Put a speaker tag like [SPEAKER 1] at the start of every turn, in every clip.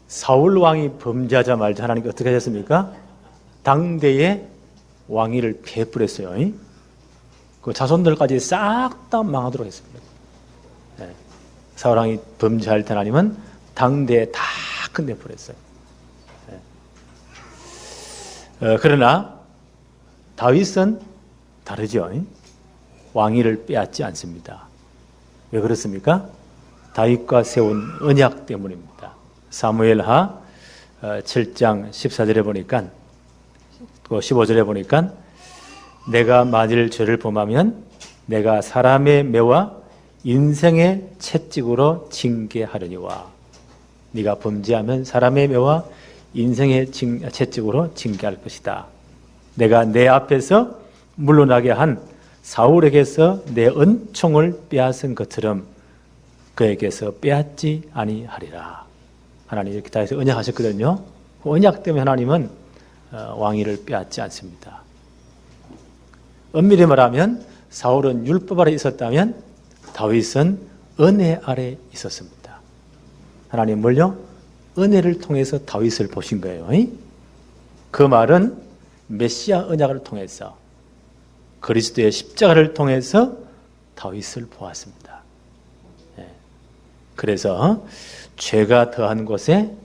[SPEAKER 1] 사울 왕이 범죄하자마자 하나님께 어떻게 하셨습니까? 당대의 왕위를 베풀었어요. 그 자손들까지 싹 다 망하도록 했습니다. 사울 왕이 범죄할 때 하나님은 당대에 다 끝내버렸어요. 그러나 다윗은 다르죠. 왕위를 빼앗지 않습니다. 왜 그렇습니까? 다윗과 세운 언약 때문입니다. 사무엘하 7장 14절에 보니까, 또 15절에 보니까, 내가 만일 죄를 범하면 내가 사람의 매와 인생의 채찍으로 징계하려니와, 네가 범죄하면 사람의 매와 인생의 채찍으로 징계할 것이다. 내가 내 앞에서 물러나게 한 사울에게서 내 은총을 빼앗은 것처럼 그에게서 빼앗지 아니하리라. 하나님 이렇게 다 해서 언약하셨거든요. 그 언약 때문에 하나님은 왕위를 빼앗지 않습니다. 엄밀히 말하면 사울은 율법 아래 있었다면 다윗은 은혜 아래 있었습니다. 하나님 뭘요? 은혜를 통해서 다윗을 보신 거예요. 그 말은 메시아 언약을 통해서, 그리스도의 십자가를 통해서 다윗을 보았습니다. 그래서 죄가 더한 곳에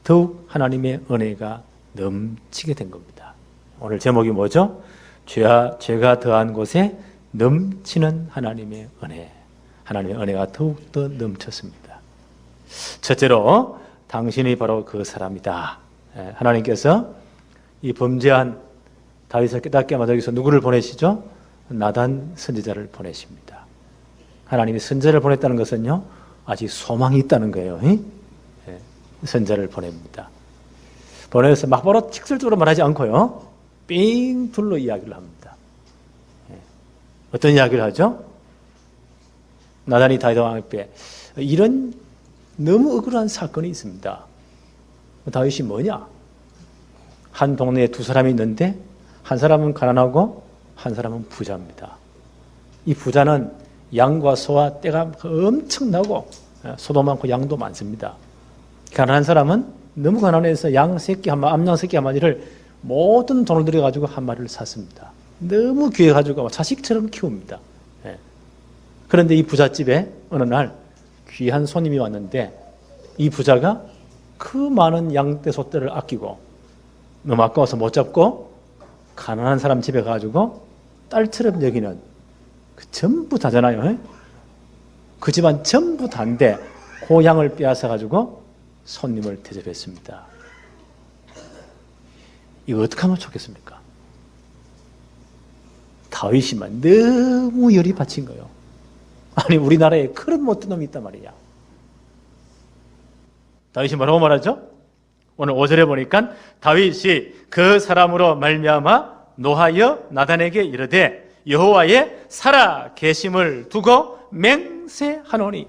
[SPEAKER 1] 더욱 하나님의 은혜가 넘치게 된 겁니다. 오늘 제목이 뭐죠? 죄가 더한 곳에 넘치는 하나님의 은혜. 하나님의 은혜가 더욱더 넘쳤습니다. 첫째로 당신이 바로 그 사람이다. 하나님께서 이 범죄한 다윗을 깨닫게 하면서 여기서 누구를 보내시죠? 나단 선지자를 보내십니다. 하나님이 선지자를 보냈다는 것은요, 아직 소망이 있다는 거예요. 선지자를 보냅니다. 보내서 막 바로 직설적으로 말하지 않고요, 삥 둘러 이야기를 합니다. 어떤 이야기를 하죠? 나단이 다윗 왕 앞에 이런 너무 억울한 사건이 있습니다. 다윗이 뭐냐? 한 동네에 두 사람이 있는데 한 사람은 가난하고 한 사람은 부자입니다. 이 부자는 양과 소와 떼가 엄청나고 소도 많고 양도 많습니다. 가난한 사람은 너무 가난해서 암양 새끼 한 마리를 모든 돈을 들여가지고 한 마리를 샀습니다. 너무 귀해가지고 자식처럼 키웁니다. 그런데 이 부잣집에 어느 날 귀한 손님이 왔는데 이 부자가 그 많은 양떼 소떼를 아끼고 너무 아까워서 못 잡고 가난한 사람 집에 가가지고 딸처럼 여기는, 그 전부 다잖아요. 그 집안 전부 다인데 그 양을 빼앗아가지고 손님을 대접했습니다. 이거 어떻게 하면 좋겠습니까? 다윗이만 너무 열이 받친 거예요. 아니, 우리나라에 그런 못된 놈이 있단 말이야. 다윗이 뭐라고 말하죠? 오늘 5절에 보니까 다윗이 그 사람으로 말미암아 노하여 나단에게 이르되 여호와의 살아 계심을 두고 맹세하노니,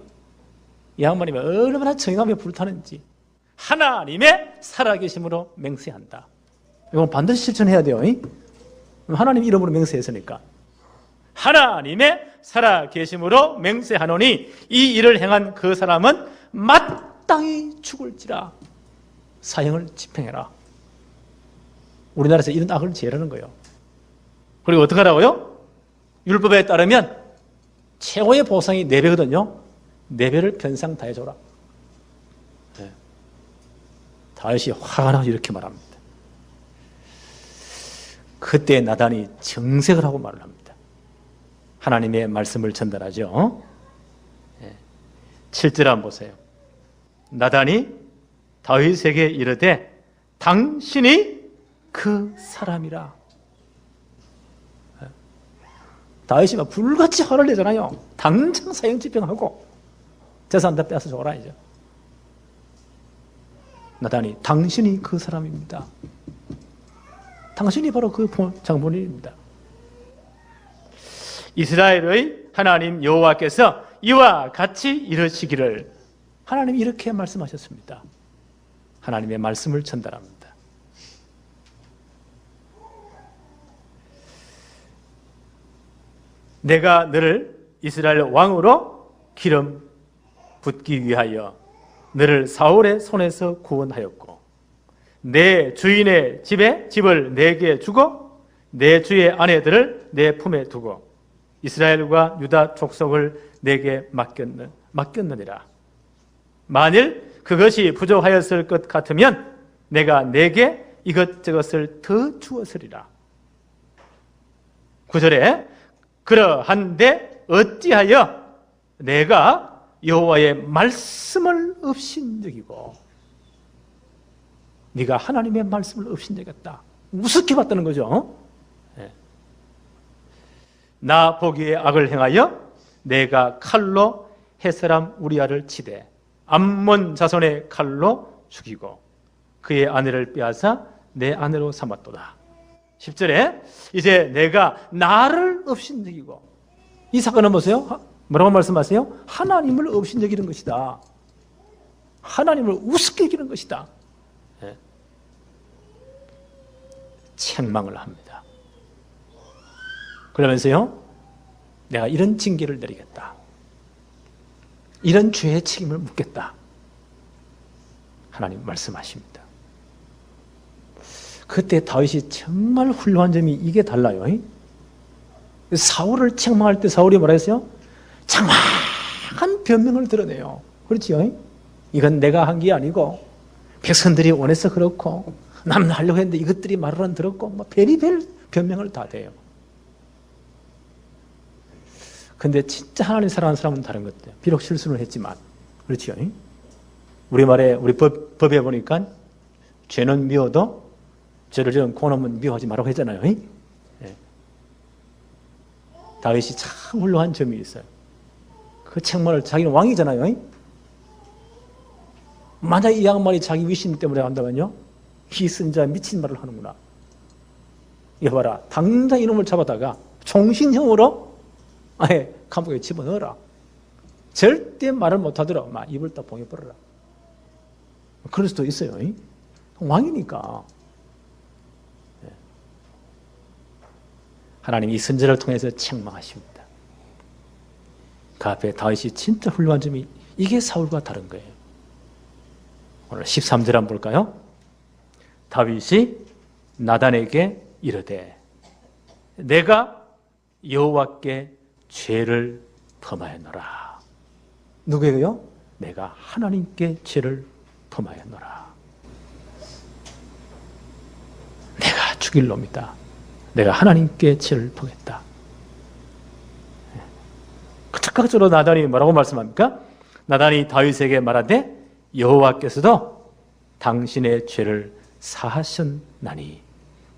[SPEAKER 1] 이 양반이 얼마나 정의감에 불타는지 하나님의 살아 계심으로 맹세한다. 이건 반드시 실천해야 돼요. 하나님 이름으로 맹세했으니까. 하나님의 살아 계심으로 맹세하노니 이 일을 행한 그 사람은 마땅히 죽을지라. 사형을 집행해라. 우리나라에서 이런 악을 제하라는 거예요. 그리고 어떻게 하라고요? 율법에 따르면 최고의 보상이 4배거든요. 4배를 변상 다 해줘라. 다윗이 화가 나서 이렇게 말합니다. 그때 나단이 정색을 하고 말을 합니다. 하나님의 말씀을 전달하죠. 7절 한번 보세요. 나단이 다윗에게 이르되 당신이 그 사람이라. 다윗이 막 불같이 화를 내잖아요. 당장 사형 집행하고 재산 다 빼앗아 줘라 이제. 나단이 당신이 그 사람입니다. 당신이 바로 그 장본인입니다. 이스라엘의 하나님 여호와께서 이와 같이 이르시기를, 하나님이 이렇게 말씀하셨습니다. 하나님의 말씀을 전달합니다. 내가 너를 이스라엘 왕으로 기름 붓기 위하여 너를 사울의 손에서 구원하였고 내 주인의 집을 내게 주고 내 주의 아내들을 내 품에 두고 이스라엘과 유다 족속을 내게 맡겼느니라. 만일 그것이 부족하였을 것 같으면 내가 내게 이것저것을 더 주었으리라. 9절에 그러한데 어찌하여 내가 여호와의 말씀을 업신여기고, 네가 하나님의 말씀을 업신여겼다, 우습게 봤다는 거죠. 나 보기에 악을 행하여 내가 칼로 헷사람 우리아를 치되 암몬 자손의 칼로 죽이고 그의 아내를 빼앗아 내 아내로 삼았도다. 10절에 이제 내가 나를 업신여기고, 이 사건은 보세요. 뭐라고 말씀하세요? 하나님을 업신여기는 것이다. 하나님을 우습게 여기는 것이다. 책망을 합니다. 그러면서요, 내가 이런 징계를 내리겠다, 이런 죄의 책임을 묻겠다, 하나님 말씀하십니다. 그때 다윗이 정말 훌륭한 점이 이게 달라요. 사울을 책망할 때 사울이 뭐라 했어요? 장황한 변명을 드러내요. 그렇지요? 이건 내가 한 게 아니고 백성들이 원해서 그렇고 나는 하려고 했는데 이것들이 말을 안 들었고, 뭐 별의별 변명을 다 대요. 근데 진짜 하나님 사랑하는 사람은 다른 것 같아요. 비록 실수를 했지만. 그렇지요? 우리 말에, 우리 법에 보니까 죄는 미워도 죄를 지은 고놈은 미워하지 말라고 했잖아요. 다윗이 참 훌륭한 점이 있어요. 그 책망을, 자기는 왕이잖아요. 만약 이 양반이 자기 위신 때문에 한다면요, 이 선자 미친 말을 하는구나. 이거 봐라, 당장 이놈을 잡아다가 종신형으로 아예 감옥에 집어넣어라. 절대 말을 못하더라. 막 입을 딱 봉해버려라. 그럴 수도 있어요. 왕이니까. 하나님 이 선지자를 통해서 책망하십니다. 그 앞에 다윗이 진짜 훌륭한 점이, 이게 사울과 다른 거예요. 오늘 13절 한번 볼까요? 다윗이 나단에게 이르되 내가 여호와께 죄를 범하였노라. 누구에게요? 내가 하나님께 죄를 범하였노라. 내가 죽일 놈이다. 내가 하나님께 죄를 범했다. 즉각적으로 나단이 뭐라고 말씀합니까? 나단이 다윗에게 말하되 여호와께서도 당신의 죄를 사하셨나니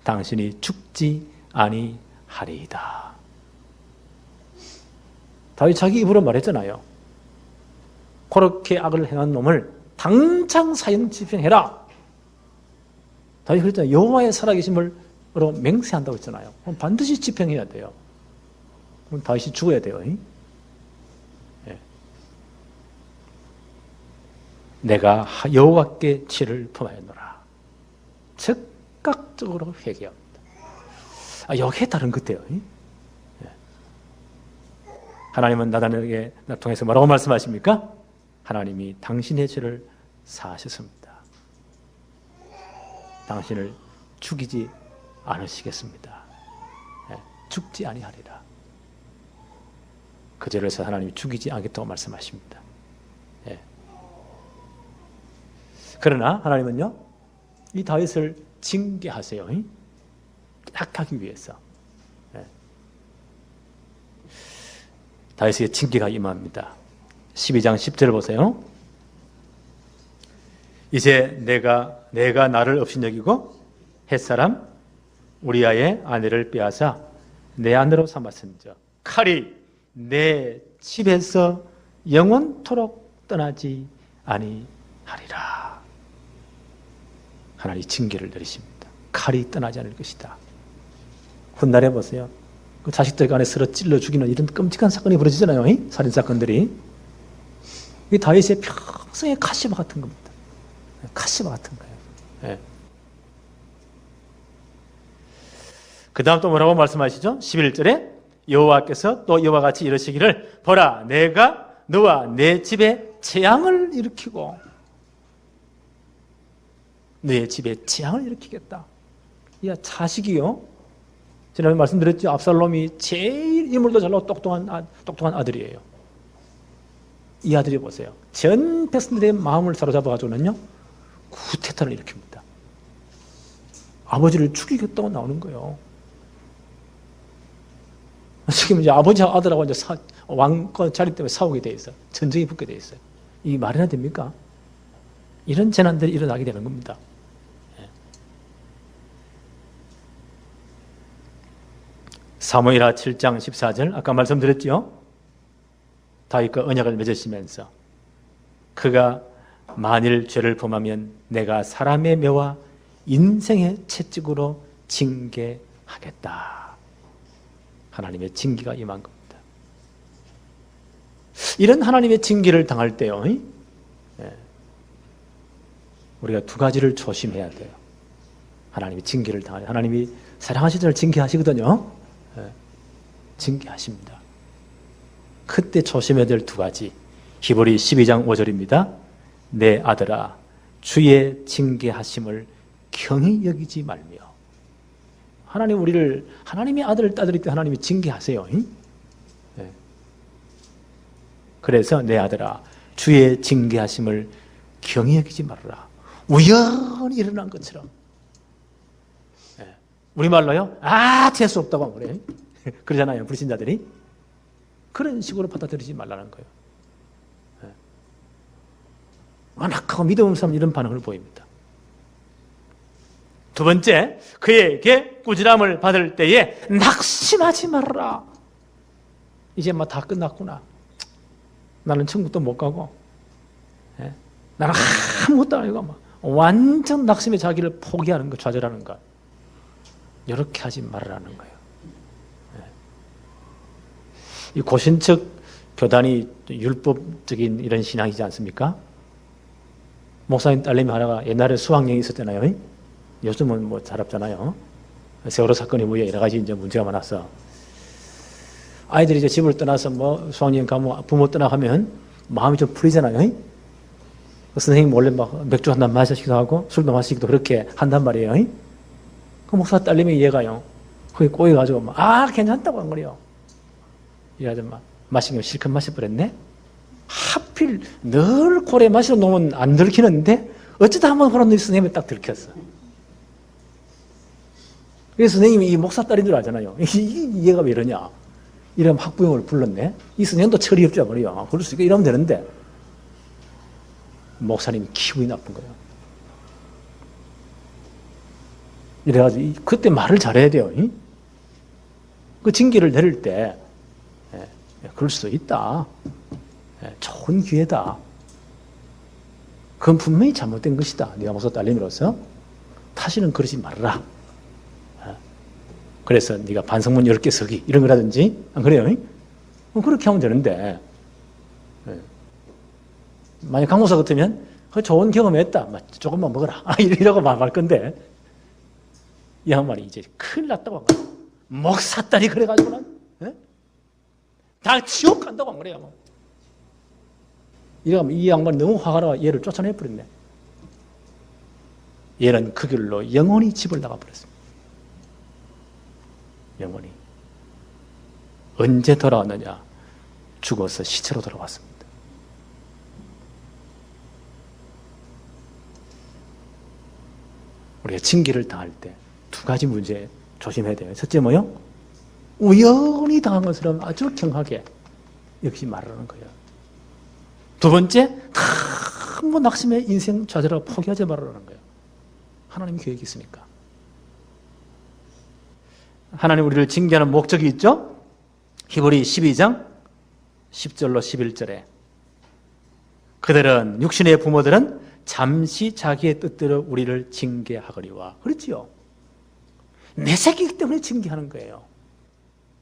[SPEAKER 1] 당신이 죽지 아니하리이다. 다윗 자기 입으로 말했잖아요. 그렇게 악을 행한 놈을 당장 사형 집행해라. 다윗 그랬잖아요. 여호와의 살아계심으로 맹세한다고 했잖아요. 그럼 반드시 집행해야 돼요. 그럼 다윗이 죽어야 돼요. 내가 여호와께 죄를 범하였노라. 즉각적으로 회개합니다. 여기에 다른 것 같아요. 하나님은 나단에게 통해서 뭐라고 말씀하십니까? 하나님이 당신의 죄를 사하셨습니다. 당신을 죽이지 않으시겠습니다. 죽지 아니하리라. 그 죄를 해서 하나님이 죽이지 않겠다고 말씀하십니다. 그러나 하나님은요, 이 다윗을 징계하세요. 깨닫게 하기 위해서. 다윗에게 징계가 임합니다. 12장 10절을 보세요. 이제 내가 나를 업신여기고 햇사람 우리아의 아내를 빼앗아 내 아내로 삼았은즉 칼이 내 집에서 영원토록 떠나지 아니하리라. 하나님 징계를 내리십니다. 칼이 떠나지 않을 것이다. 훗날에 보세요. 그 자식들 간에 서로 찔러 죽이는 이런 끔찍한 사건이 벌어지잖아요. 살인사건들이. 이 다윗의 평생의 카시마 같은 겁니다. 카시마 같은 거예요. 그 다음 또 뭐라고 말씀하시죠? 11절에 여호와께서 또 이와 같이 이러시기를 보라 내가 너와 내 집에 재앙을 일으키고 너의 집에 재앙을 일으키겠다. 야, 자식이요. 지난번에 말씀드렸죠. 압살롬이 제일 인물도 잘나고 똑똑한 아들이에요. 이 아들이 보세요. 전 백성들의 마음을 사로잡아가지고는요, 쿠데타를 일으킵니다. 아버지를 죽이겠다고 나오는 거예요. 지금 이제 아버지와 아들하고 이제 왕권 자리 때문에 싸우게 돼 있어요. 전쟁이 붙게 돼 있어요. 이게 말이나 됩니까? 이런 재난들이 일어나게 되는 겁니다. 사무엘하 7장 14절 아까 말씀드렸죠. 다윗과 언약을 맺으시면서 그가 만일 죄를 범하면 내가 사람의 묘와 인생의 채찍으로 징계하겠다. 하나님의 징계가 임한 겁니다. 이런 하나님의 징계를 당할 때요, 우리가 두 가지를 조심해야 돼요. 하나님이 징계를 당할 때 하나님이 사랑하시는 을 징계하시거든요. 징계하십니다. 그때 조심해야 될 두 가지. 히브리 12장 5절입니다. 내 아들아 주의 징계하심을 경히 여기지 말며. 하나님 우리를 하나님의 아들을 따드릴 때 하나님이 징계하세요. 그래서 내 아들아 주의 징계하심을 경히 여기지 말아라. 우연히 일어난 것처럼. 우리말로요. 재수 없다고 하면 그래요. 그러잖아요. 불신자들이. 그런 식으로 받아들이지 말라는 거예요. 완악하고 믿음 없는 사람은 이런 반응을 보입니다. 두 번째, 그에게 꾸지람을 받을 때에 낙심하지 말아라. 이제 막 다 끝났구나. 나는 천국도 못 가고, 나는 아무것도 아니고 막 완전 낙심의 자기를 포기하는 것, 좌절하는 것. 이렇게 하지 말라는 거예요. 이 고신척 교단이 율법적인 이런 신앙이지 않습니까? 목사님 딸내미 하나가 옛날에 수학여행이 있었잖아요. 요즘은 뭐 잘 없잖아요. 세월호 사건 이후에 여러 가지 이제 문제가 많아서 아이들이 이제 집을 떠나서 뭐 수학여행 가면 부모 떠나가면 마음이 좀 풀리잖아요. 선생님 몰래 막 맥주 한 잔 마시기도 하고 술도 마시기도 그렇게 한단 말이에요. 그 목사 딸내미 얘가요. 거기 꼬여가지고 막 괜찮다고 한 거래요. 이 아줌마 마시면 실컷 마셔버렸네. 하필 늘 고래 마시러 놓으면 안 들키는데 어쩌다 한번 호란노이 선생님이 딱 들켰어. 그래서 선생님이 이 목사 딸인 줄 알잖아요. 얘가 왜 이러냐. 이러면 학부형을 불렀네. 이 선생님도 철이 없지 말이야. 그럴 수 있게 이러면 되는데 목사님이 기분이 나쁜 거예요. 이래가지고 그때 말을 잘해야 돼요. 그 징계를 내릴 때 그럴 수도 있다. 좋은 기회다. 그건 분명히 잘못된 것이다. 네가 목사 딸님으로서 다시는 그러지 말아라. 그래서 네가 반성문 10개 서기 이런 거라든지 안 그래요? 그렇게 하면 되는데 만약 강목사 같으면 좋은 경험했다. 조금만 먹어라. 이러고 말 건데 이 양반이 이제 큰일 났다고 한 거야. 목사 딸이 그래가지고는 다 지옥 간다고 한 거래요. 이러면 이 양반이 너무 화가 나서 얘를 쫓아내버렸네. 얘는 그 길로 영원히 집을 나가버렸습니다. 영원히. 언제 돌아왔느냐? 죽어서 시체로 돌아왔습니다. 우리가 징계를 당할 때 두 가지 문제 조심해야 돼요. 첫째 뭐요? 우연히 당한 것처럼 아주 경하게 여기지 말라는 거예요. 두 번째, 뭐 낙심의 인생 좌절하고 포기하지 말라는 거예요. 하나님 계획이 있으니까. 하나님 우리를 징계하는 목적이 있죠? 히브리 12장 10절로 11절에 그들은 육신의 부모들은 잠시 자기의 뜻대로 우리를 징계하거니와. 그렇지요. 내 새끼이기 때문에 징계하는 거예요.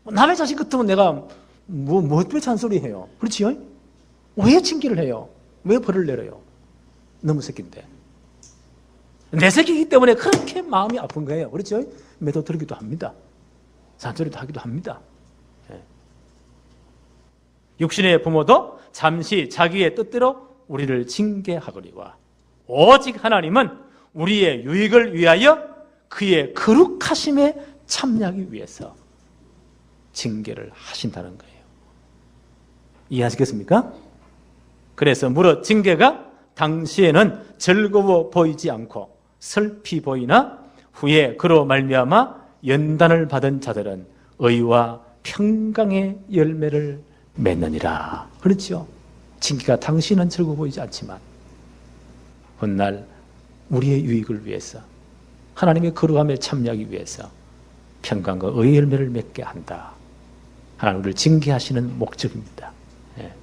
[SPEAKER 1] 남의 자식 같으면 내가 뭐 때문에 잔소리해요. 그렇지요? 왜 징계를 해요? 왜 벌을 내려요? 너무 새끼인데. 내 새끼이기 때문에 그렇게 마음이 아픈 거예요. 그렇죠? 매도 들기도 합니다. 잔소리도 하기도 합니다. 육신의 부모도 잠시 자기의 뜻대로 우리를 징계하거니와 오직 하나님은 우리의 유익을 위하여 그의 거룩하심에 참여하기 위해서 징계를 하신다는 거예요. 이해하시겠습니까? 그래서 무릇 징계가 당시에는 즐거워 보이지 않고 슬피 보이나 후에 그로 말미암아 연단을 받은 자들은 의와 평강의 열매를 맺느니라. 그렇죠? 징계가 당시는 즐거워 보이지 않지만 훗날 우리의 유익을 위해서 하나님의 거룩함에 참여하기 위해서 평강과 의의 열매를 맺게 한다. 하나님 우리를 징계하시는 목적입니다. 예.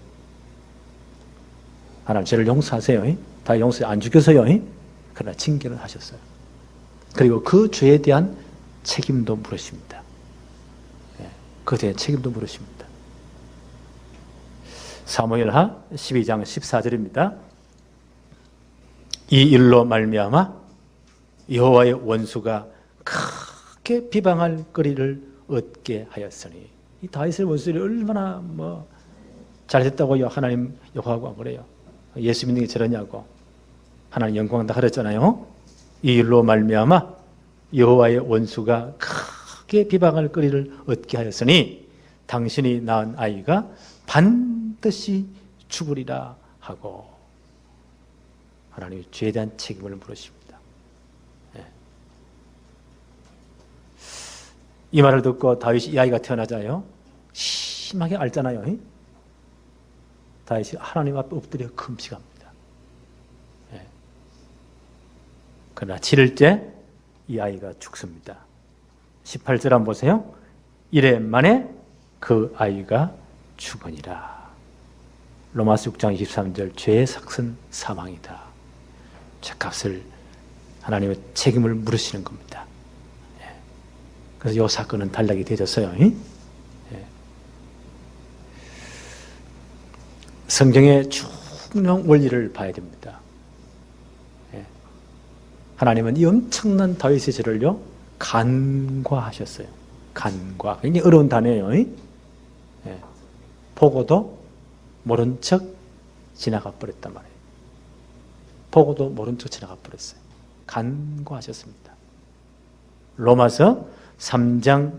[SPEAKER 1] 하나님 죄를 용서하세요. 다 용서 안 죽여서요. 그러나 징계를 하셨어요. 그리고 그 죄에 대한 책임도 물으십니다. 예. 그에 대한 책임도 물으십니다. 사무엘하 12장 14절입니다. 이 일로 말미암아 여호와의 원수가 크게 비방할 거리를 얻게 하였으니, 이 다윗의 원수들이 얼마나 잘했다고 하나님 욕하고 그래요. 예수 믿는 게 저러냐고 하나님 영광한다 그랬잖아요. 이 일로 말미암아 여호와의 원수가 크게 비방할 거리를 얻게 하였으니 당신이 낳은 아이가 반드시 죽으리라 하고 하나님의 죄에 대한 책임을 물으십니다. 예. 이 말을 듣고 다윗이 이 아이가 태어나자요 심하게 앓잖아요. 다윗이 하나님 앞에 엎드려 금식합니다. 예. 그러나 7일째 이 아이가 죽습니다. 18절 한번 보세요. 이래 만에 그 아이가 죽으니라. 로마서 6장 23절 죄의 삭은 사망이다. 죄값을 하나님의 책임을 물으시는 겁니다. 예. 그래서 이 사건은 단락이 되어졌어요. 예. 성경의 중요한 원리를 봐야 됩니다. 예. 하나님은 이 엄청난 다윗의 죄를요 간과하셨어요. 간과. 굉장히 어려운 단어예요. 예. 보고도 모른 척 지나가 버렸단 말이에요. 보고도 모른 척 지나가 버렸어요. 간과하셨습니다. 로마서 3장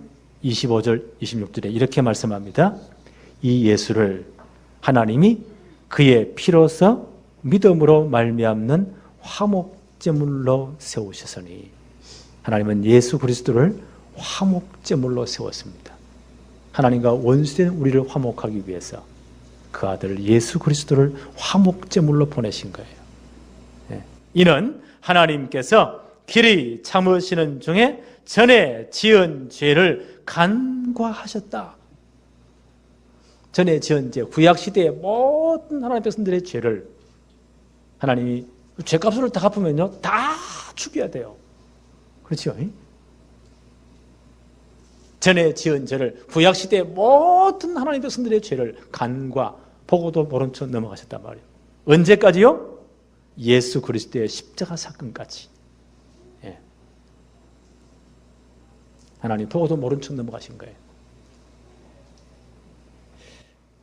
[SPEAKER 1] 25절 26절에 이렇게 말씀합니다. 이 예수를 하나님이 그의 피로서 믿음으로 말미암는 화목제물로 세우셨으니, 하나님은 예수 그리스도를 화목제물로 세웠습니다. 하나님과 원수된 우리를 화목하기 위해서 그 아들 예수 그리스도를 화목제물로 보내신 거예요. 예. 이는 하나님께서 길이 참으시는 중에 전에 지은 죄를 간과하셨다. 전에 지은 죄, 구약시대의 모든 하나님 백성들의 죄를 하나님이 죄값을 다 갚으면요 다 죽여야 돼요. 그렇죠? 전에 지은 죄를, 구약시대의 모든 하나님 백성들의 죄를 간과 보고도 모른 척 넘어가셨단 말이에요. 언제까지요? 예수 그리스도의 십자가 사건까지. 예. 하나님 보고도 모른 척 넘어가신 거예요.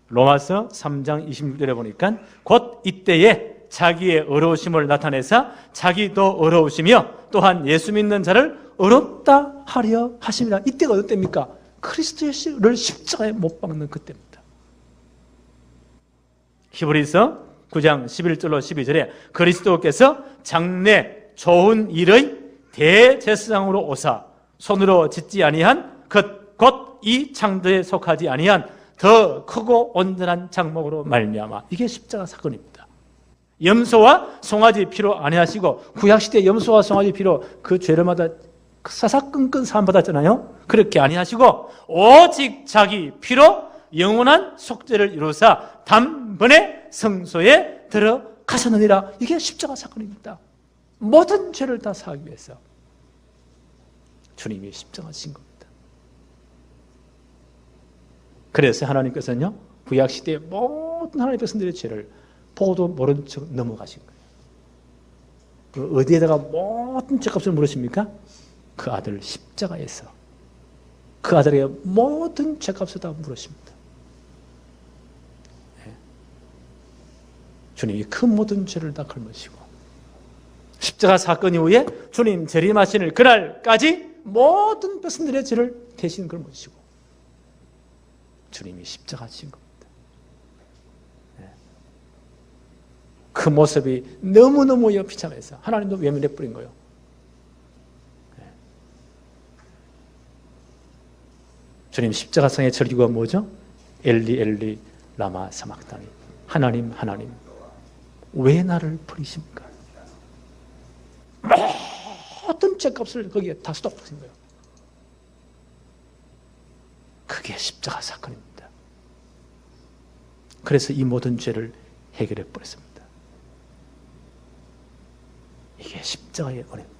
[SPEAKER 1] 로마서 3장 26절에 보니까 곧 이때에 자기의 의로우심을 나타내사 자기도 의로우시며 또한 예수 믿는 자를 의롭다 하려 하심이라. 이때가 어느 때입니까? 그리스도를 십자가에 못 박는 그때입니다. 히브리서 9장 11절로 12절에 그리스도께서 장래 좋은 일의 대제사장으로 오사 손으로 짓지 아니한 곧 이 창조에 속하지 아니한 더 크고 온전한 장목으로 말미암아. 이게 십자가 사건입니다. 염소와 송아지 피로 아니하시고, 구약시대 염소와 송아지 피로 그 죄를마다 사사건건 사함받았잖아요. 그렇게 아니하시고 오직 자기 피로 영원한 속죄를 이루사 단번에 성소에 들어가셨느니라. 이게 십자가 사건입니다. 모든 죄를 다 사하기 위해서 주님이 십자가 지신 겁니다. 그래서 하나님께서는요 구약시대의 모든 하나님의 백성들의 죄를 보고도 모른 척 넘어가신 거예요. 어디에다가 모든 죄값을 물으십니까? 그 아들 십자가에서 그 아들의 모든 죄값을 다 물으십니다. 네. 주님이 그 모든 죄를 다 걸으시고 십자가 사건 이후에 주님 재림하시는 그날까지 모든 백성들의 죄를 대신 걸머지시고 주님이 십자가 지신 겁니다. 그 모습이 너무너무 비참해서 하나님도 외면해 버린 거예요. 주님 십자가상의 절기가 뭐죠? 엘리 엘리 라마 사막다니, 하나님 하나님 왜 나를 버리십니까? 모든 죄값을 거기에 다 쏟아부으신 거예요. 그게 십자가 사건입니다. 그래서 이 모든 죄를 해결해 버렸습니다. 이게 십자가의 은혜입니다.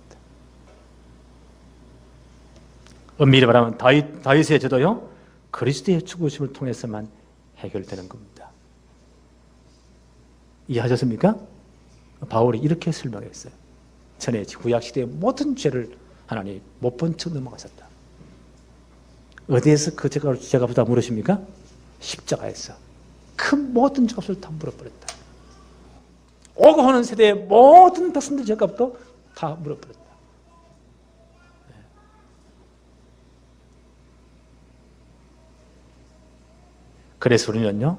[SPEAKER 1] 엄밀히 말하면 다윗의 죄도요, 그리스도의 죽으심을 통해서만 해결되는 겁니다. 이해하셨습니까? 바울이 이렇게 설명했어요. 전에 구약시대의 모든 죄를 하나님 못 본 척 넘어가셨다. 어디에서 그 죄값을 물으십니까? 십자가에서 그 모든 죄값을 다 물어버렸다. 오고 오는 세대의 모든 백성들의 죄값도 다 물어버렸다. 그래서 우리는요,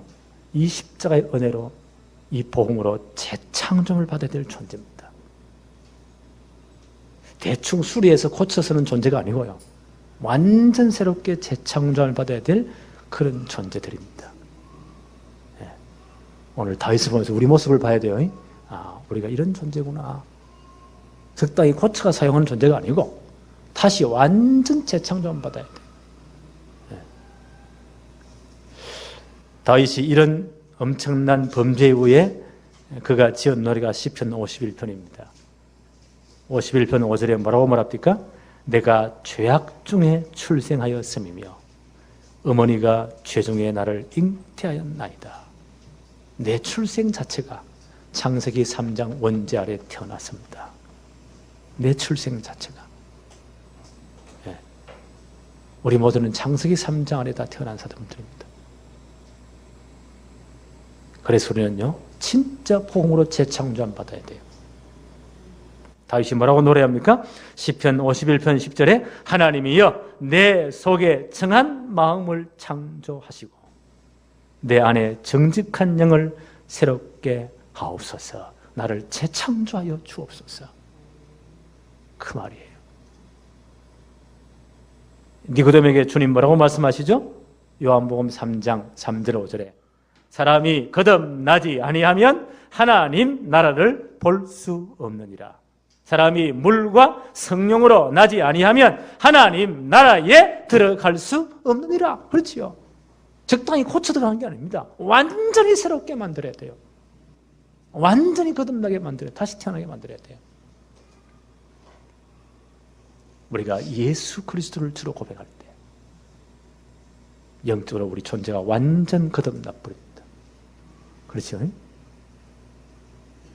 [SPEAKER 1] 이 십자가의 은혜로, 이 복음으로 재창조를 받아야 될 존재입니다. 대충 수리해서 고쳐서는 존재가 아니고요, 완전 새롭게 재창조를 받아야 될 그런 존재들입니다. 오늘 다윗을 보면서 우리 모습을 봐야 돼요. 아, 우리가 이런 존재구나. 적당히 고쳐가 사용하는 존재가 아니고 다시 완전 재창조를 받아야 돼요. 다윗이 이런 엄청난 범죄 이후에 그가 지은 노래가 시편 51편입니다. 51편 5절에 뭐라고 말합니까? 내가 죄악 중에 출생하였음이며 어머니가 죄 중에 나를 잉태하였나이다. 내 출생 자체가 창세기 3장 원죄 아래 태어났습니다. 내 출생 자체가. 우리 모두는 창세기 3장 아래 다 태어난 사람들입니다. 그래서 우리는요, 진짜 복음으로 재창조함 받아야 돼요. 다윗이 뭐라고 노래합니까? 시편 51편 10절에 하나님이여 내 속에 청한 마음을 창조하시고 내 안에 정직한 영을 새롭게 하옵소서. 나를 재창조하여 주옵소서. 그 말이에요. 니고데모에게 주님 뭐라고 말씀하시죠? 요한복음 3장 3절 5절에 사람이 거듭나지 아니하면 하나님 나라를 볼 수 없느니라. 사람이 물과 성령으로 나지 아니하면 하나님 나라에 들어갈 수 없느니라. 그렇지요. 적당히 고쳐 들어가는 게 아닙니다. 완전히 새롭게 만들어야 돼요. 완전히 거듭나게 만들어야 돼요. 다시 태어나게 만들어야 돼요. 우리가 예수 그리스도를 주로 고백할 때 영적으로 우리 존재가 완전 거듭나 버립니다. 그렇죠?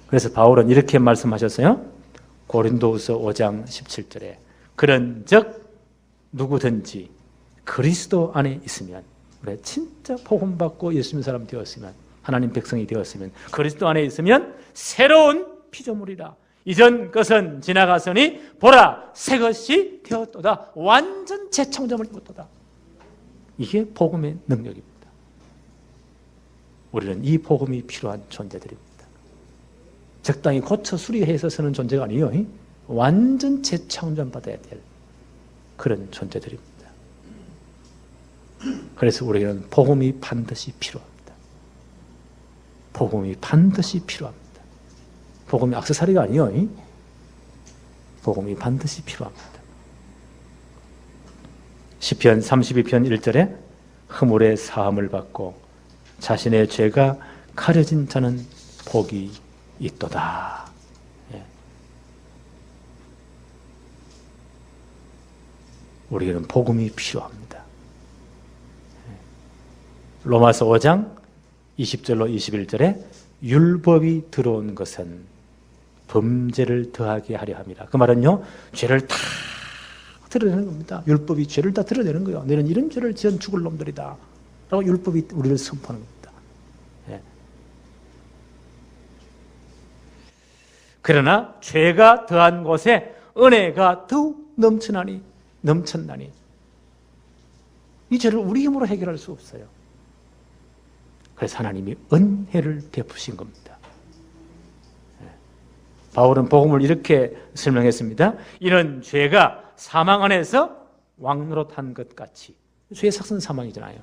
[SPEAKER 1] 그래서 바울은 이렇게 말씀하셨어요. 고린도후서 5장 17절에 그런즉 누구든지 그리스도 안에 있으면, 그래 진짜 복음 받고 예수 믿는 사람 되었으면, 하나님 백성이 되었으면, 그리스도 안에 있으면 새로운 피조물이라. 이전 것은 지나가서니 보라 새 것이 되었도다. 완전 재창조를 입었도다. 이게 복음의 능력입니다. 우리는 이 복음이 필요한 존재들입니다. 적당히 고쳐 수리해서 쓰는 존재가 아니에요. 완전 재창조를 받아야 될 그런 존재들입니다. 그래서 우리에게는 복음이 반드시 필요합니다. 복음이 반드시 필요합니다. 복음이 액세서리가 아니에요. 복음이 반드시 필요합니다. 시편 32편 1절에 허물의 사함을 받고 자신의 죄가 가려진 자는 복이 있도다. 우리에게는 복음이 필요합니다. 로마서 5장 20절로 21절에 율법이 들어온 것은 범죄를 더하게 하려 함이라. 그 말은요, 죄를 다 드러내는 겁니다. 율법이 죄를 다 드러내는 거예요. 너는 이런 죄를 지은 죽을 놈들이다 라고 율법이 우리를 선포하는 겁니다. 그러나 죄가 더한 곳에 은혜가 더욱 넘쳤나니 이 죄를 우리 힘으로 해결할 수 없어요. 그래서 하나님이 은혜를 베푸신 겁니다. 바울은 복음을 이렇게 설명했습니다. 이런 죄가 사망 안에서 왕노릇한 것 같이, 죄의 삭은 사망이잖아요.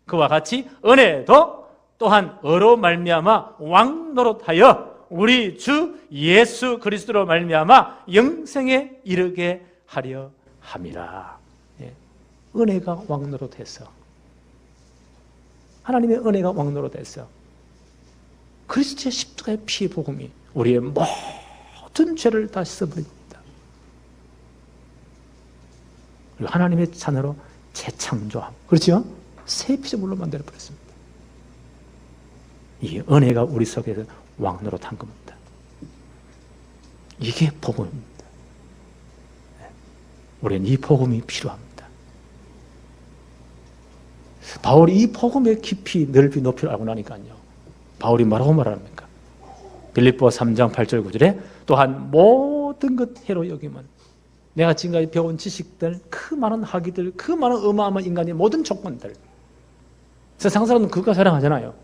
[SPEAKER 1] 그와 같이 은혜도 또한 어로 말미암아 왕노릇하여 우리 주 예수 그리스도로 말미암아 영생에 이르게 하려 함이라. 은혜가 왕노릇해서, 하나님의 은혜가 왕노릇해서 그리스도의 십자가의 피의 복음이 우리의 모든 죄를 다 씻어버립니다. 그리고 하나님의 자녀로 재창조함. 그렇죠? 새 피조물로 만들어버렸습니다. 이 은혜가 우리 속에서 왕노릇한 겁니다. 이게 복음입니다. 우리는 이 복음이 필요합니다. 바울이 이 복음의 깊이, 넓이, 높이를 알고 나니까요, 바울이 뭐라고 말합니까? 빌립보 3장 8절 9절에 또한 모든 것 해로 여기면, 내가 지금까지 배운 지식들, 그 많은 학위들, 그 많은 어마어마한 인간의 모든 조건들, 세상 사람은 그거 사랑하잖아요.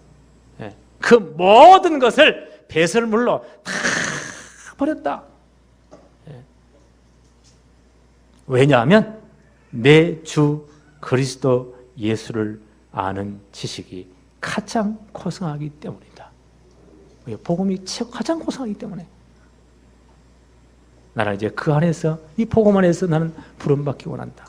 [SPEAKER 1] 그 모든 것을 배설물로 다 버렸다. 왜냐하면 내 주 그리스도 예수를 아는 지식이 가장 고상하기 때문이다. 복음이 가장 고상하기 때문에 나는 이제 그 안에서, 이 복음 안에서 나는 부름받기 원한다.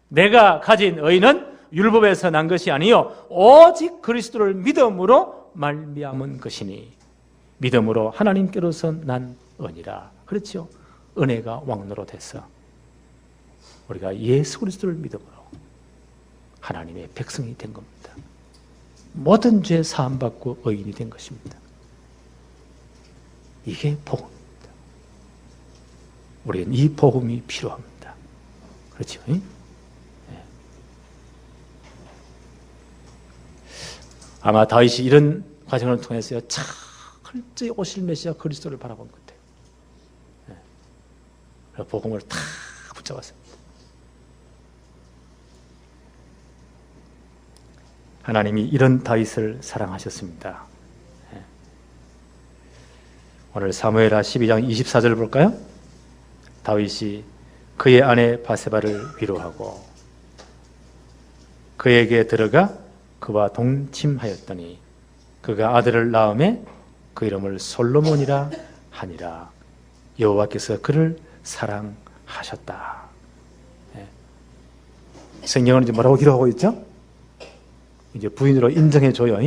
[SPEAKER 1] 내가 가진 의는 율법에서 난 것이 아니요 오직 그리스도를 믿음으로 말미암은 것이니 믿음으로 하나님께로서 난 은이라. 그렇죠? 은혜가 왕노릇해서 우리가 예수 그리스도를 믿음으로 하나님의 백성이 된 겁니다. 모든 죄 사함받고 의인이 된 것입니다. 이게 복음입니다. 우리는 이 복음이 필요합니다. 그렇죠? 네. 아마 다윗이 이런 과정을 통해서 철저히 오실 메시아 그리스도를 바라본 것 같아요. 네. 복음을 다 붙잡았습니다. 하나님이 이런 다윗을 사랑하셨습니다. 오늘 사무엘하 12장 24절 볼까요? 다윗이 그의 아내 바세바를 위로하고 그에게 들어가 그와 동침하였더니 그가 아들을 낳음에 그 이름을 솔로몬이라 하니라. 여호와께서 그를 사랑하셨다. 성경은 이제 뭐라고 기록하고 있죠? 이제 부인으로 인정해줘요.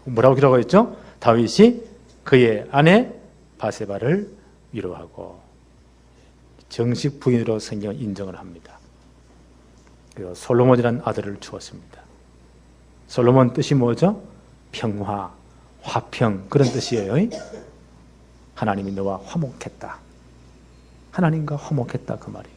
[SPEAKER 1] 뭐라고 기록하고 있죠? 다윗이 그의 아내 바세바를 위로하고 정식 부인으로 성경은 인정을 합니다. 그리고 솔로몬이라는 아들을 주었습니다. 솔로몬 뜻이 뭐죠? 평화, 화평, 그런 뜻이에요. 하나님이 너와 화목했다. 하나님과 화목했다, 그 말이에요.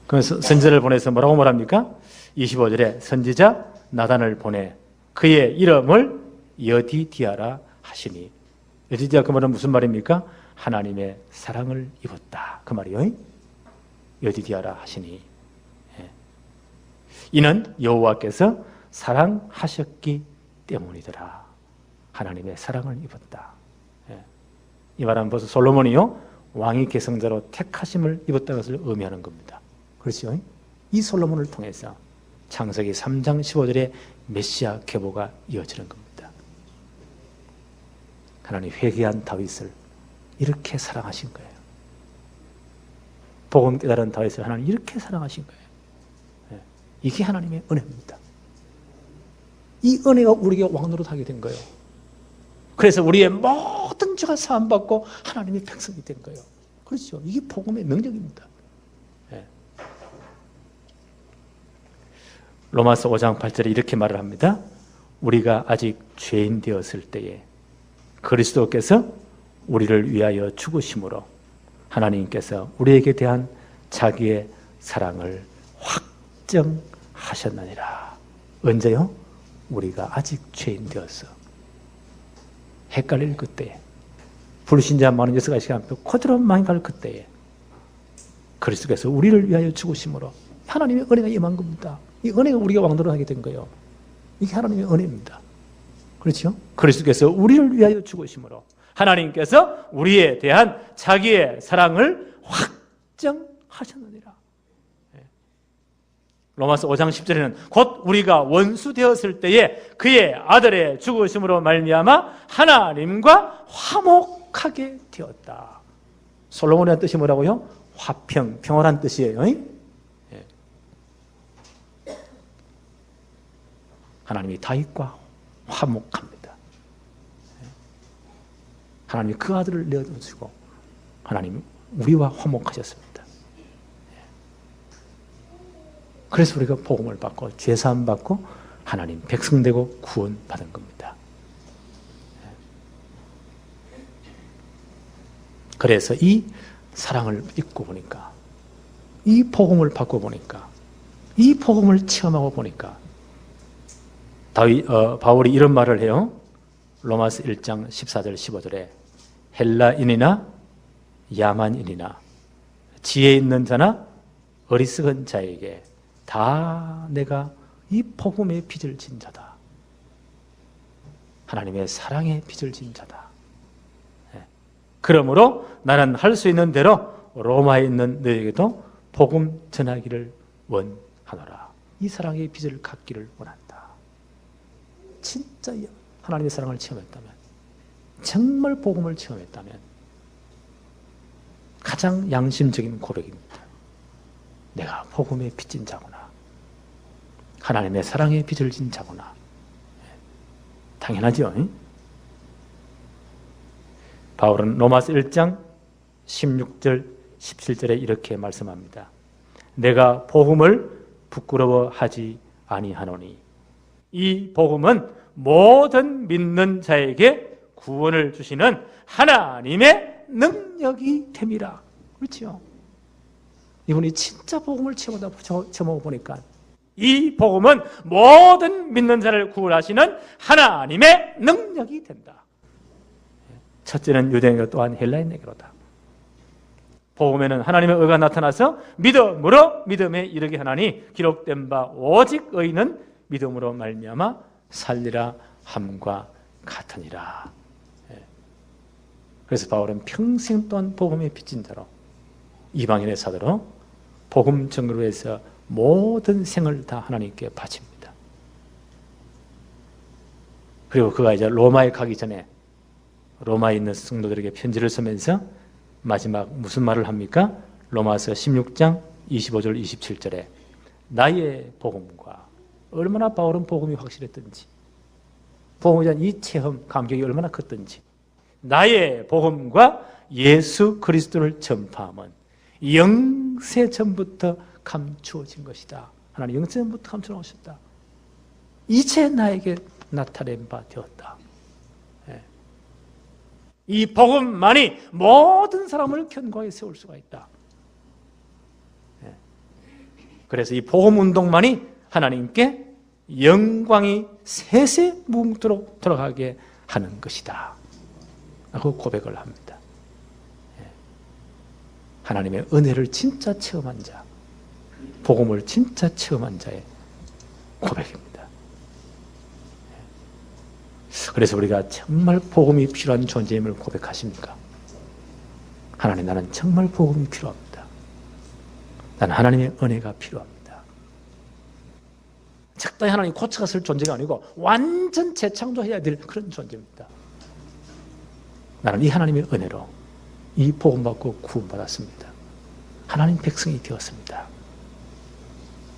[SPEAKER 1] 그래서 선지자를 보내서 뭐라고 말합니까? 25절에 선지자 나단을 보내 그의 이름을 여디디아라 하시니, 여디디아 그 말은 무슨 말입니까? 하나님의 사랑을 입었다, 그 말이요. 여디디아라 하시니, 이는 여호와께서 사랑하셨기 때문이더라. 하나님의 사랑을 입었다. 이 말은 벌써 솔로몬이요 왕의 계승자로 택하심을 입었다는 것을 의미하는 겁니다. 그렇죠? 이 솔로몬을 통해서 창세기 3장 15절에 메시아 계보가 이어지는 겁니다. 하나님 회개한 다윗을 이렇게 사랑하신 거예요. 복음 깨달은 다윗을 하나님 이렇게 사랑하신 거예요. 이게 하나님의 은혜입니다. 이 은혜가 우리에게 왕노릇하게 된 거예요. 그래서 우리의 모든 죄가 사함받고 하나님의 백성이 된 거예요. 그렇죠? 이게 복음의 능력입니다. 로마서 5장 8절에 이렇게 말을 합니다. 우리가 아직 죄인 되었을 때에 그리스도께서 우리를 위하여 죽으심으로 하나님께서 우리에게 대한 자기의 사랑을 확정하셨느니라. 언제요? 우리가 아직 죄인 되었어. 헷갈릴 그때에, 불신자 많은 여섯 가지 앞에 그대로 망갈 그때에 그리스도께서 우리를 위하여 죽으심으로 하나님의 은혜가 임한 겁니다. 이 은혜가 우리가 왕노릇 하게 된 거예요. 이게 하나님의 은혜입니다. 그렇죠? 그리스도께서 우리를 위하여 죽으심으로 하나님께서 우리에 대한 자기의 사랑을 확정하셨느니라. 로마서 5장 10절에는 곧 우리가 원수 되었을 때에 그의 아들의 죽으심으로 말미암아 하나님과 화목하게 되었다. 솔로몬의 뜻이 뭐라고요? 화평, 평화란 뜻이에요. 하나님이 다윗과 화목합니다. 하나님이 그 아들을 내어주시고 하나님이 우리와 화목하셨습니다. 그래서 우리가 복음을 받고 죄사함 받고 하나님 백성되고 구원받은 겁니다. 그래서 이 사랑을 잊고 보니까, 이 복음을 받고 보니까, 이 복음을 체험하고 보니까 바울이 이런 말을 해요. 로마서 1장 14절 15절에 헬라인이나 야만인이나 지혜 있는 자나 어리석은 자에게 다 내가 이 복음의 빚을 진 자다. 하나님의 사랑의 빚을 진 자다. 그러므로 나는 할 수 있는 대로 로마에 있는 너에게도 복음 전하기를 원하노라. 이 사랑의 빚을 갚기를 원한다. 진짜 하나님의 사랑을 체험했다면, 정말 복음을 체험했다면 가장 양심적인 고백입니다. 내가 복음의 빚진 자구나. 하나님의 사랑의 빚을 진 자구나. 당연하죠. 바울은 로마서 1장 16절 17절에 이렇게 말씀합니다. 내가 복음을 부끄러워하지 아니하노니 이 복음은 모든 믿는 자에게 구원을 주시는 하나님의 능력이 됨이라. 그렇죠? 이분이 진짜 복음을 체험해보니까 이 복음은 모든 믿는 자를 구원하시는 하나님의 능력이 된다. 첫째는 유대인에게 또한 헬라인에게로다. 복음에는 하나님의 의가 나타나서 믿음으로 믿음에 이르게 하나니 기록된 바 오직 의인은 믿음으로 말미암아 살리라 함과 같으니라. 그래서 바울은 평생 동안 복음에 빚진 자로 이방인의 사도로 복음 전거로 해서 모든 생을 다 하나님께 바칩니다. 그리고 그가 이제 로마에 가기 전에 로마에 있는 성도들에게 편지를 쓰면서 마지막 무슨 말을 합니까? 로마서 16장 25절 27절에 나의 복음과 얼마나 바울은 복음이 확실했던지, 복음에 대한 이 체험, 감격이 얼마나 컸던지, 나의 복음과 예수 그리스도를 전파함은 영세 전부터 감추어진 것이다. 하나님 영세 전부터 감추어졌다. 이제 나에게 나타낸 바 되었다. 이 복음만이 모든 사람을 견고하게 세울 수가 있다. 그래서 이 복음 운동만이 하나님께 영광이 세세 무궁토록 돌아가게 하는 것이다. 라고 고백을 합니다. 하나님의 은혜를 진짜 체험한 자, 복음을 진짜 체험한 자의 고백입니다. 그래서 우리가 정말 복음이 필요한 존재임을 고백하십니까? 하나님, 나는 정말 복음이 필요합니다. 나는 하나님의 은혜가 필요합니다. 적당히 하나님 고쳐갔을 존재가 아니고 완전 재창조해야 될 그런 존재입니다. 나는 이 하나님의 은혜로 이 복음 받고 구원받았습니다. 하나님 백성이 되었습니다.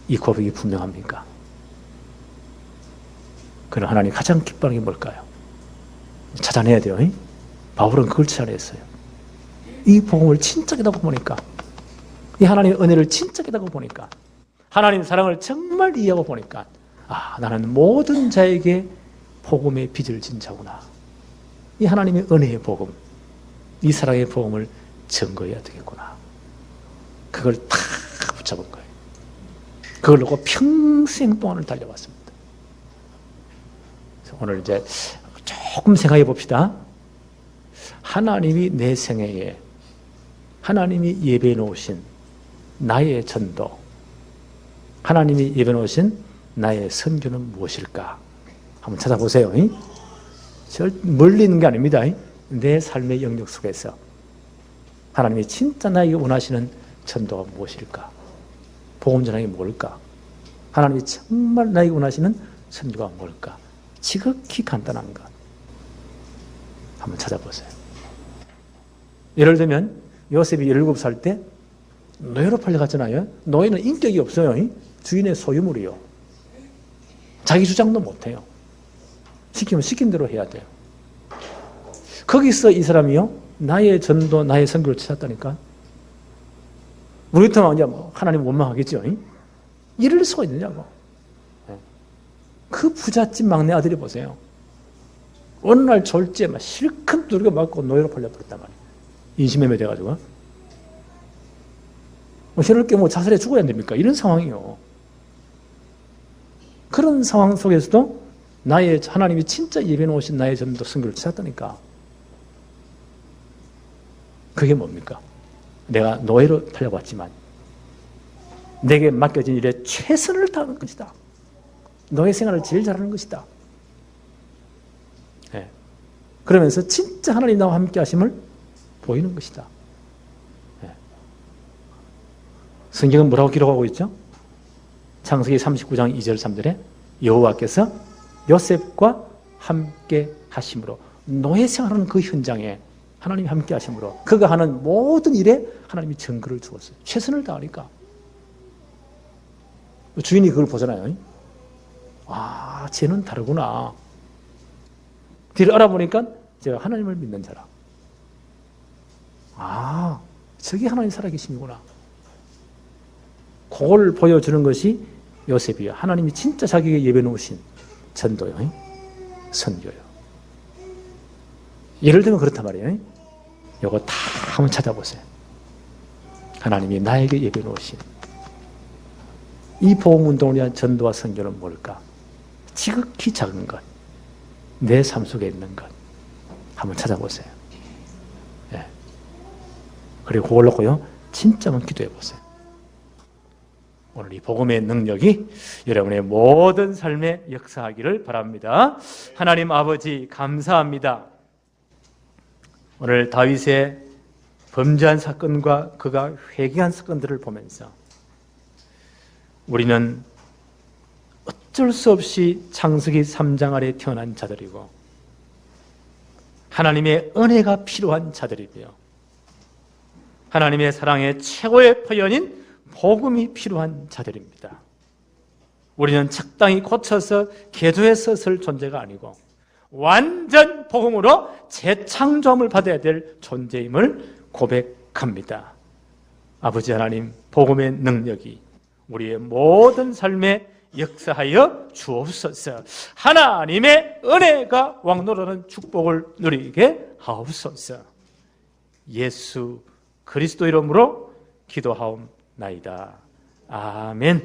[SPEAKER 1] 이 고백이 분명합니까? 그럼 하나님 가장 기뻐하는 게 뭘까요? 찾아내야 돼요. 바울은 그걸 찾아냈어요. 이 복음을 진짜 깨닫고 보니까, 이 하나님의 은혜를 진짜 깨닫고 보니까, 하나님의 사랑을 정말 이해하고 보니까, 아, 나는 모든 자에게 복음의 빚을 진 자구나. 이 하나님의 은혜의 복음, 이 사랑의 복음을 증거해야 되겠구나. 그걸 다 붙잡은 거예요. 그걸 놓고 평생 동안을 달려왔습니다. 오늘 이제 조금 생각해 봅시다. 하나님이 내 생애에 하나님이 예배해 놓으신 나의 전도, 하나님이 예배해 놓으신 나의 선교는 무엇일까? 한번 찾아보세요. 멀리 있는 게 아닙니다. 내 삶의 영역 속에서 하나님이 진짜 나에게 원하시는 전도가 무엇일까? 복음 전하기 뭘까? 하나님이 정말 나에게 원하시는 선교가 뭘까? 지극히 간단한 것. 한번 찾아보세요. 예를 들면 요셉이 17살 때 노예로 팔려갔잖아요. 노예는 인격이 없어요. 주인의 소유물이요. 자기 주장도 못해요. 시키면 시킨 대로 해야 돼요. 거기서 이 사람이요, 나의 전도, 나의 선교를 찾았다니까. 우리 같으면 이제 하나님 원망하겠죠. 이럴 수가 있느냐고. 그 부잣집 막내 아들이 보세요. 어느 날 졸지에 막 실컷 두들겨 맞고 노예로 팔려버렸단 말이에요. 인신매매 돼가지고. 저렇게 자살해 죽어야 안 됩니까? 이런 상황이요. 그런 상황 속에서도 나의 하나님이 진짜 예배 놓으신 나의 전도 선교를 찾았다니까. 그게 뭡니까? 내가 노예로 팔려왔지만 내게 맡겨진 일에 최선을 다하는 것이다. 노예 생활을 제일 잘하는 것이다. 네. 그러면서 진짜 하나님 나와 함께 하심을 보이는 것이다. 네. 성경은 뭐라고 기록하고 있죠? 창세기 39장 2절 3절에 여호와께서 요셉과 함께 하심으로, 노예 생활하는 그 현장에 하나님이 함께 하심으로 그가 하는 모든 일에 하나님이 증거를 주었어요. 최선을 다하니까. 주인이 그걸 보잖아요. 아, 쟤는 다르구나. 뒤를 알아보니까 제가 하나님을 믿는 자라. 아, 저게 하나님 살아계심이구나. 그걸 보여주는 것이 요셉이요. 하나님이 진짜 자기에게 예배 놓으신 전도요. 선교요. 예를 들면 그렇단 말이에요. 이거 다 한번 찾아보세요. 하나님이 나에게 예배 놓으신 이 복음운동을 위한 전도와 선교는 뭘까? 지극히 작은 것, 내 삶 속에 있는 것 한번 찾아보세요. 예. 그리고 그걸 놓고요, 진짜 한번 기도해 보세요. 오늘 이 복음의 능력이 여러분의 모든 삶에 역사하기를 바랍니다. 하나님 아버지 감사합니다. 오늘 다윗의 범죄한 사건과 그가 회개한 사건들을 보면서 우리는 어쩔 수 없이 창세기 3장 아래 태어난 자들이고 하나님의 은혜가 필요한 자들이고요. 하나님의 사랑의 최고의 표현인 복음이 필요한 자들입니다. 우리는 적당히 고쳐서 개조해서 쓸 존재가 아니고 완전 복음으로 재창조함을 받아야 될 존재임을 고백합니다. 아버지 하나님, 복음의 능력이 우리의 모든 삶에 역사하여 주옵소서. 하나님의 은혜가 왕노라는 축복을 누리게 하옵소서. 예수 그리스도 이름으로 기도하옵나이다. 아멘.